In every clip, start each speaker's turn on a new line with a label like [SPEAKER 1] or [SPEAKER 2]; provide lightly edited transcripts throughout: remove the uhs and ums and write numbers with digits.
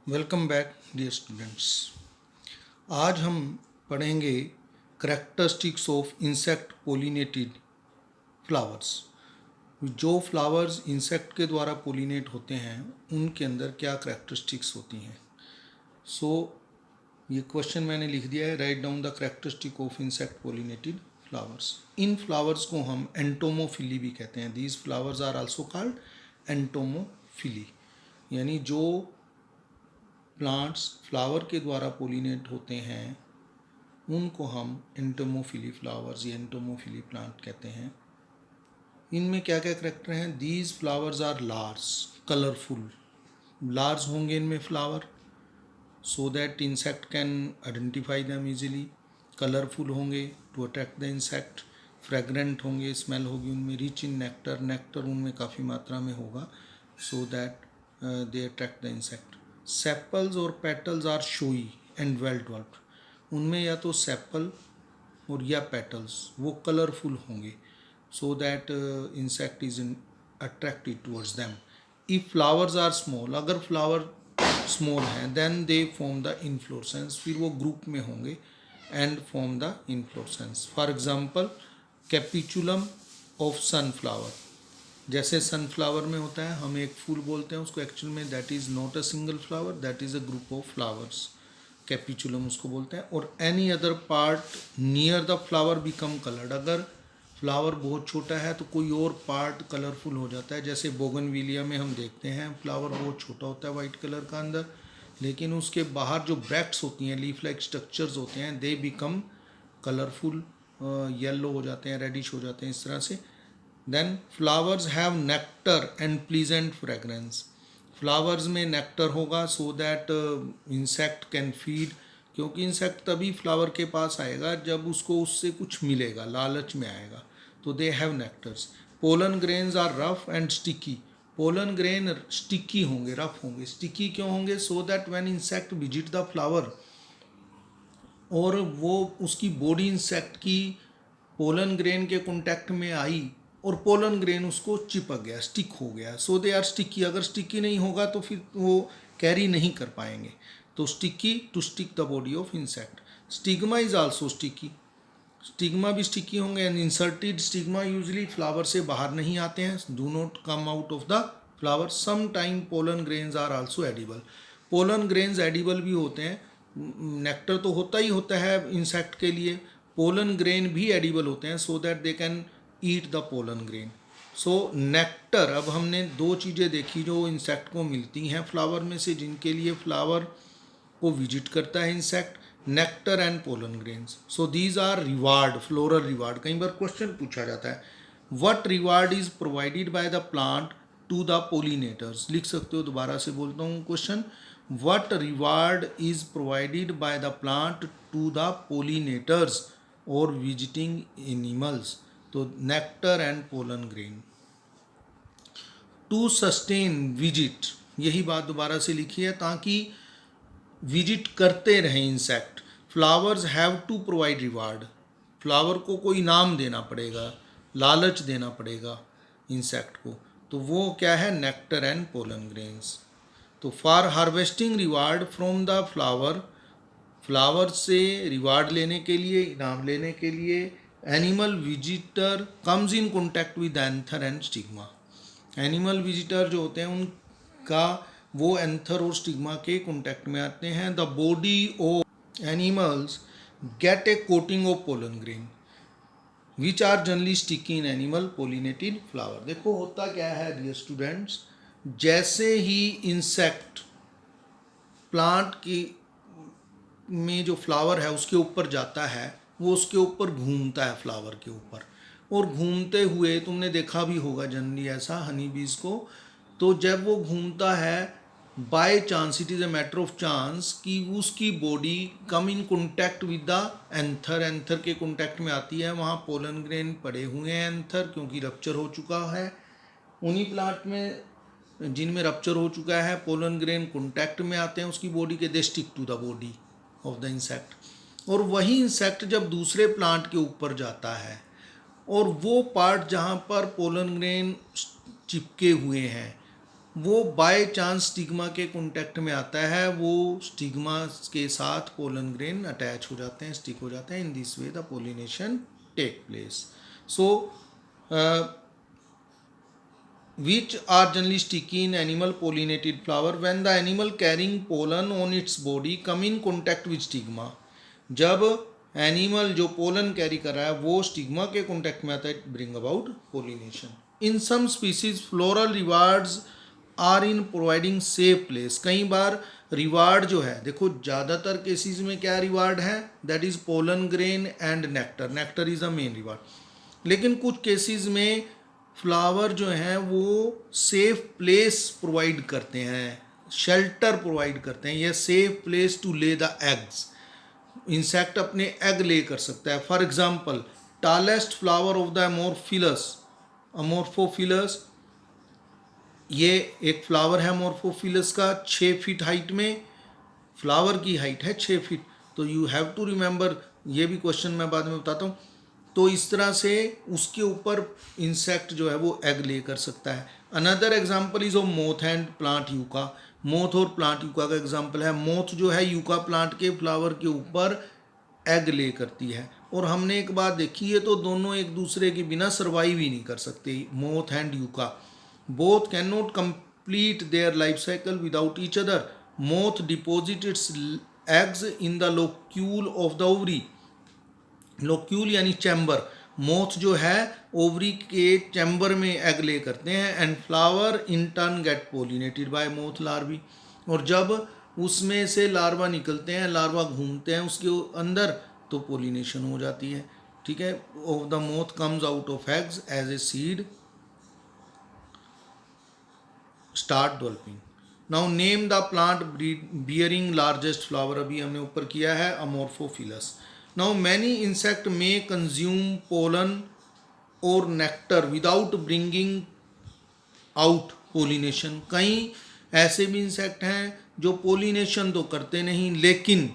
[SPEAKER 1] Welcome back dear students. आज हम पढ़ेंगे characteristics of insect pollinated flowers. जो फ्लावर्स इंसेक्ट के द्वारा पोलिनेट होते हैं उनके अंदर क्या करेक्टरिस्टिक्स होती हैं। ये क्वेश्चन मैंने लिख दिया है, write down the characteristic of insect pollinated flowers. इन फ्लावर्स को हम एंटोमोफिली भी कहते हैं। These flowers are also called entomophily, यानी जो प्लांट्स फ्लावर के द्वारा पोलिनेट होते हैं उनको हम एंटोमोफिली फ्लावर्स या एंटोमोफिली प्लांट कहते हैं। इनमें क्या क्या करेक्टर हैं? These flowers are large, colourful. Large होंगे इनमें flower so that insect can identify them easily. Colourful होंगे to attract the insect. Fragrant होंगे, स्मेल होगी उनमें। रिच इन नेक्टर, नेक्टर उनमें काफ़ी मात्रा में होगा so that they attract the insect. Sepals और petals are showy and well developed. उनमें या तो सेपल और या पेटल्स वो कलरफुल होंगे so that insect is attracted towards them. If flowers are small, अगर फ्लावर स्मॉल हैं then they form the inflorescence, फिर वो ग्रुप में होंगे and form the inflorescence. For example capitulum of sunflower, जैसे सनफ्लावर में होता है, हम एक फूल बोलते हैं उसको, एक्चुअल में that is not a single flower, that is a group of flowers. Capitulum उसको बोलते हैं। और any other part near the flower become coloured, अगर फ्लावर बहुत छोटा है तो कोई और पार्ट कलरफुल हो जाता है। जैसे बोगनविलिया में हम देखते हैं फ्लावर बहुत छोटा होता है वाइट कलर का अंदर, लेकिन उसके बाहर जो ब्रैक्ट्स होती हैं, लीफ लाइक स्ट्रक्चर्स होते हैं, दे बिकम कलरफुल, येलो हो जाते हैं, रेडिश हो जाते हैं, इस तरह से। Then flowers have nectar and pleasant fragrance. Flowers में नेक्टर होगा so that insect can feed, क्योंकि इंसेक्ट तभी फ्लावर के पास आएगा जब उसको उससे कुछ मिलेगा, लालच में आएगा, तो they have nectars. Pollen grains are rough and sticky. Pollen grain sticky होंगे, रफ होंगे। स्टिकी क्यों होंगे? So that when insect visit the flower और वो उसकी बॉडी इंसेक्ट की पोलन ग्रेन के कांटेक्ट में आई और पोलन ग्रेन उसको चिपक गया, स्टिक हो गया, सो दे आर स्टिकी। अगर स्टिकी नहीं होगा तो फिर वो कैरी नहीं कर पाएंगे, तो sticky to stick the body of insect. Stigma is also sticky, stigma भी स्टिकी होंगे। And inserted stigma usually flower से बाहर नहीं आते हैं, do not come out of the flower. Some time pollen grains are also edible, pollen grains edible भी होते हैं। नेक्टर तो होता ही होता है इंसेक्ट के लिए, पोलन ग्रेन भी एडिबल होते हैं सो that they can eat the pollen grain. So nectar, अब हमने दो चीज़ें देखी जो इंसेक्ट को मिलती हैं फ्लावर में से, जिनके लिए फ्लावर को विजिट करता है insect, nectar and pollen grains. So these are reward, floral reward. कई बार क्वेश्चन पूछा जाता है, what reward is provided by the plant to the pollinators. लिख सकते हो, दोबारा से बोलता हूँ question, what reward is provided by the plant to the pollinators और विजिटिंग एनिमल्स। तो nectar and pollen grain. To sustain visit, यही बात दोबारा से लिखी है, ताकि विजिट करते रहें insect. Flowers have to provide reward, flower को कोई नाम देना पड़ेगा, लालच देना पड़ेगा इंसेक्ट को, तो वो क्या है? Nectar and pollen grains. तो for harvesting reward from the flower, flower से रिवार्ड लेने के लिए, इनाम लेने के लिए, animal visitor comes in contact with anther and stigma. Animal visitor जो होते हैं उनका वो एंथर और स्टिग्मा के कॉन्टैक्ट में आते हैं। The body of animals get a coating of pollen grain which are generally sticky in animal pollinated flower. देखो होता क्या है डियर स्टूडेंट्स, जैसे ही इंसेक्ट प्लांट की में जो फ्लावर है उसके ऊपर जाता है, वो उसके ऊपर घूमता है फ्लावर के ऊपर, और घूमते हुए तुमने देखा भी होगा जनरली ऐसा हनी बीज को, तो जब वो घूमता है by chance, it is a matter of chance कि उसकी body come in contact with the anther, anther के कॉन्टैक्ट में आती है। वहाँ पोलन ग्रेन पड़े हुए हैं एंथर, क्योंकि रप्चर हो चुका है उन्हीं प्लांट में जिनमें रप्चर हो चुका है, पोलन ग्रेन कॉन्टैक्ट में आते हैं उसकी बॉडी के, they stick to the body of the insect. और वही इंसेक्ट जब दूसरे प्लांट के ऊपर जाता है और वो पार्ट जहाँ पर पोलन ग्रेन चिपके हुए हैं वो बाय चांस स्टिग्मा के कांटेक्ट में आता है, वो स्टिग्मा के साथ पोलन ग्रेन अटैच हो जाते हैं, स्टिक हो जाते हैं. In this way the pollination take place. So which are generally sticky in animal pollinated flower when the animal carrying pollen on its body come in contact with stigma. जब animal जो pollen carry कर रहा है वो stigma के contact में आता है, bring about pollination. In some species floral rewards are in providing safe place. कई बार रिवार्ड जो है, देखो ज़्यादातर केसेस में क्या रिवार्ड है, that is pollen grain and nectar. Nectar is the main reward. लेकिन कुछ केसेस में फ्लावर जो हैं वो सेफ प्लेस प्रोवाइड करते हैं, शेल्टर प्रोवाइड करते हैं. यह safe place to lay the eggs. Insect अपने एग ले कर सकता है. For example tallest flower of the amorphophallus, ये एक फ्लावर है अमोर्फोफिलस का, 6 फीट हाइट में. फ्लावर की हाइट है 6 फीट. तो यू हैव टू रिमेंबर, ये भी क्वेश्चन मैं बाद में बताता हूँ. तो इस तरह से उसके ऊपर इंसेक्ट जो है वो एग ले कर सकता है. Another example is of moth and plant yucca. Moth और प्लांट यूका का एग्जाम्पल है. मोथ जो है यूका प्लांट के फ्लावर के ऊपर एग ले करती है. और हमने एक बात देखी है, तो दोनों एक दूसरे के बिना सर्वाइव ही नहीं कर सकते, moth and yucca. Both can not complete their life cycle without each other. Moth deposit it's eggs in the locule of the ovary. Locule यानी चैम्बर. मोथ जो है ओवरी के चैम्बर में एग ले करते हैं. And flower in turn get pollinated by moth larvae. और जब उसमें से लार्वा निकलते हैं, लार्वा घूमते हैं उसके अंदर, तो पोलिनेशन हो जाती है. ठीक है. Of the moth comes out of eggs as a seed start developing. Now name the plant bearing largest flower. अभी हमने ऊपर किया है अमोर्फोफिलस. Now many insect may consume pollen or nectar without bringing out pollination. कई ऐसे भी insect हैं जो पोलिनेशन तो करते नहीं, लेकिन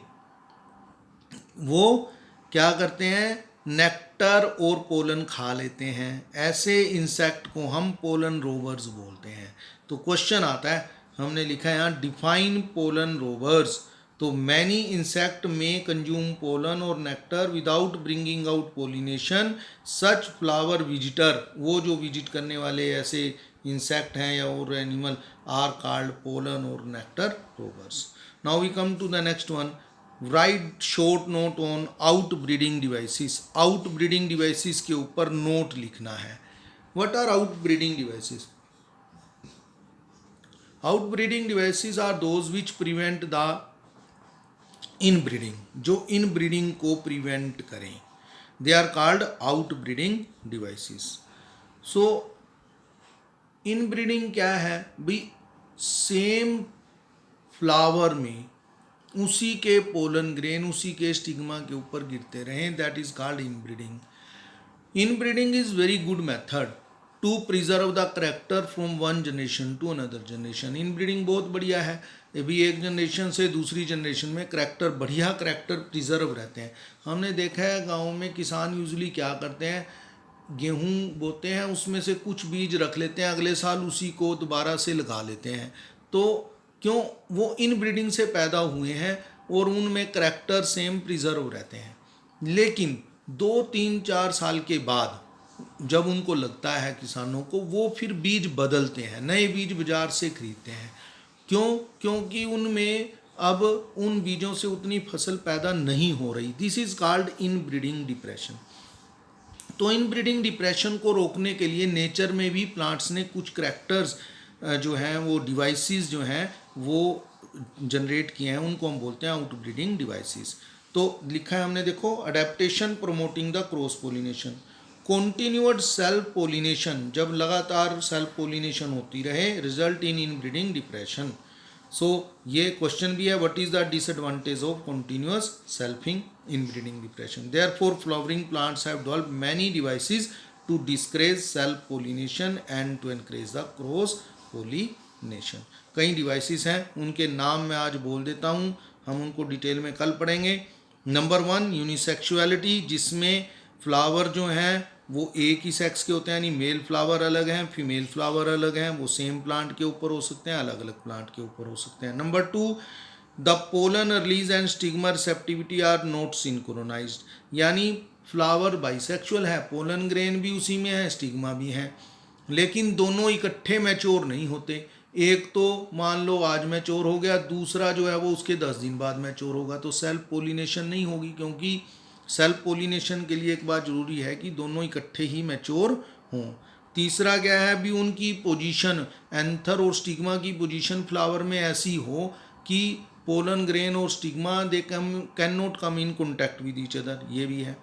[SPEAKER 1] वो क्या करते हैं, नेक्टर और पोलन खा लेते हैं. ऐसे इंसेक्ट को हम पोलन रोवर्स बोलते हैं. तो क्वेश्चन आता है, हमने लिखा है यहाँ डिफाइन पोलन रोवर्स. तो many insect may consume pollen और nectar without bringing out pollination. Such flower visitor, वो जो विजिट करने वाले ऐसे इंसेक्ट हैं या और एनिमल, आर कॉल्ड पोलन और nectar robbers. Now we come to the next one. Write short note on outbreeding devices. Outbreeding devices के ऊपर नोट लिखना है. What are outbreeding devices? Outbreeding devices are those which prevent the inbreeding, जो inbreeding को prevent करें. They are called outbreeding devices. So inbreeding क्या है भाई, सेम फ्लावर में उसी के पोलन ग्रेन उसी के स्टिग्मा के ऊपर गिरते रहें, that is called inbreeding. Inbreeding is very good method to preserve the character from one generation to another generation. Inbreeding बहुत बढ़िया है. अभी एक जनरेशन से दूसरी जनरेशन में करेक्टर, बढ़िया करेक्टर प्रिजर्व रहते हैं. हमने देखा है गाँव में किसान यूजुअली क्या करते हैं, गेहूँ बोते हैं, उसमें से कुछ बीज रख लेते हैं, अगले साल उसी को दोबारा से लगा लेते हैं. तो क्यों, वो इन ब्रीडिंग से पैदा हुए हैं और उनमें करेक्टर सेम प्रिजर्व रहते हैं. लेकिन 2-3-4 साल के बाद जब उनको लगता है किसानों को, वो फिर बीज बदलते हैं, नए बीज बाजार से खरीदते हैं. क्यों? क्योंकि उनमें अब उन बीजों से उतनी फसल पैदा नहीं हो रही. This is called inbreeding depression. तो इन ब्रीडिंग डिप्रेशन को रोकने के लिए नेचर में भी प्लांट्स ने कुछ करेक्टर्स जो हैं, वो डिवाइसेस जो हैं वो जनरेट किए हैं, उनको हम बोलते हैं आउट ब्रीडिंग डिवाइसेस. तो लिखा है हमने, देखो, adaptation promoting the cross pollination. Continued self pollination, जब लगातार सेल्फ पोलिनेशन होती रहे, result inbreeding depression. So ये क्वेश्चन भी है, what is the disadvantage of continuous selfing inbreeding depression. Therefore flowering plants have developed many devices to discourage self pollination and to encourage the cross pollination. कई devices हैं, उनके नाम मैं आज बोल देता हूँ, हम उनको डिटेल में कल पढ़ेंगे. नंबर 1 यूनिसेक्सुअलिटी, जिसमें फ्लावर जो हैं वो एक ही सेक्स के होते हैं, यानी मेल फ्लावर अलग हैं, फीमेल फ्लावर अलग हैं, वो सेम प्लांट के ऊपर हो सकते हैं, अलग अलग प्लांट के ऊपर हो सकते हैं। Number 2, the pollen release and stigma receptivity are not synchronised, यानी फ्लावर बाइसेक्सुअल है, पोलन ग्रेन भी उसी में है, स्टिग्मा भी है, लेकिन दोनों इकट्ठे मैच्योर नहीं होते। एक तो मान लो आज मैच्योर हो गया, दूसरा जो है वो उसके 10 दिन बाद मैच्योर होगा, तो सेल्फ पोलिनेशन नहीं होगी, क्योंकि सेल्फ पोलिनेशन के लिए एक बात जरूरी है कि दोनों इकट्ठे ही मैच्योर हों। तीसरा क्या है, भी उनकी पोजीशन, एंथर और स्टिग्मा की पोजीशन फ्लावर में ऐसी हो कि पोलन ग्रेन और stigma they can not come in contact with each other, ये भी है।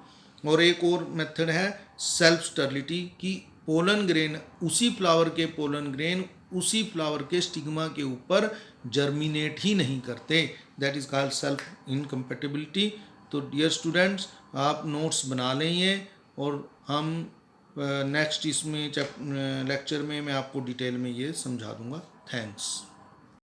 [SPEAKER 1] और एक और मेथड है सेल्फ स्टर्लिटी, कि पोलन ग्रेन, उसी फ्लावर के पोलन ग्रेन उसी फ्लावर के स्टिग्मा के ऊपर जर्मिनेट ही नहीं करते, that is called self incompatibility. तो डियर स्टूडेंट्स, आप नोट्स बना लें और हम नेक्स्ट इसमें लेक्चर में मैं आपको डिटेल में ये समझा दूंगा। थैंक्स।